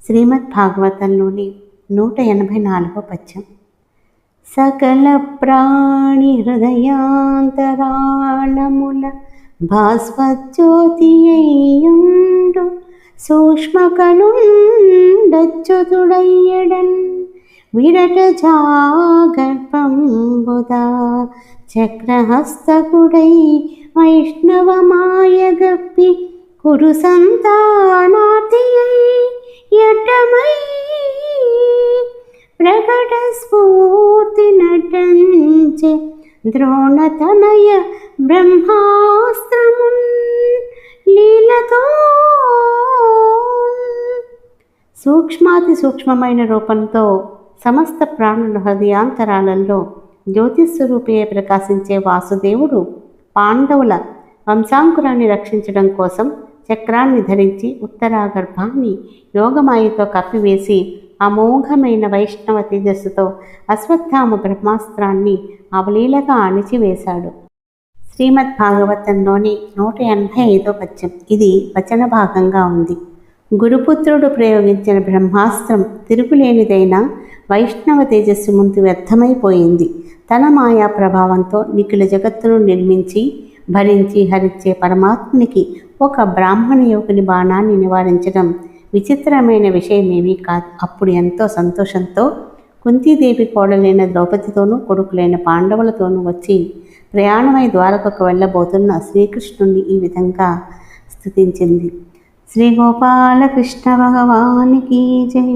శ్రీమద్ భాగవతంలోని 184వ పద్యం. సకల ప్రాణి హృదయాంతరాళముల భాస్వజ్యోతియుండు సూక్ష్మకణుండచ్యుతుడయ్యడన్ విడట జాగర్భంబుదా చక్రహస్తకుడై వైష్ణవమాయగప్పి కురు సంతానార్థియై యటమై ప్రకట స్ఫూర్తి నటంచే ద్రోణతనయ బ్రహ్మాస్త్రమున్ లీలతో సూక్ష్మాతి సూక్ష్మమైన రూపంతో సమస్త ప్రాణుల హృదయాంతరాలలో జ్యోతిస్వరూపియే ప్రకాశించే వాసుదేవుడు పాండవుల వంశాంకురాన్ని రక్షించడం కోసం చక్రాన్ని ధరించి ఉత్తరాగర్భాన్ని యోగమాయతో కప్పివేసి అమోఘమైన వైష్ణవ తేజస్సుతో అశ్వత్థామ బ్రహ్మాస్త్రాన్ని అవలీలగా అణిచివేశాడు. శ్రీమద్ భాగవతంలోని 185వ పద్యం. ఇది వచన భాగంగా ఉంది. గురుపుత్రుడు ప్రయోగించిన బ్రహ్మాస్త్రం తిరుగులేనిదైన వైష్ణవ తేజస్సు ముందు వ్యర్థమైపోయింది. తన మాయా ప్రభావంతో నిఖిల జగత్తును నిర్మించి భరించి హరించే పరమాత్మునికి ఒక బ్రాహ్మణ యువకుని బాణాన్ని నివారించడం విచిత్రమైన విషయమేమీ కాదు. అప్పుడు ఎంతో సంతోషంతో కుంతీదేవి కోడలైన ద్రౌపదితోనూ కొడుకులైన పాండవులతోనూ వచ్చి ప్రయాణమై ద్వారకకు వెళ్ళబోతున్న శ్రీకృష్ణుణ్ణి ఈ విధంగా స్తుతించింది. శ్రీ గోపాలకృష్ణ భగవానికి జై.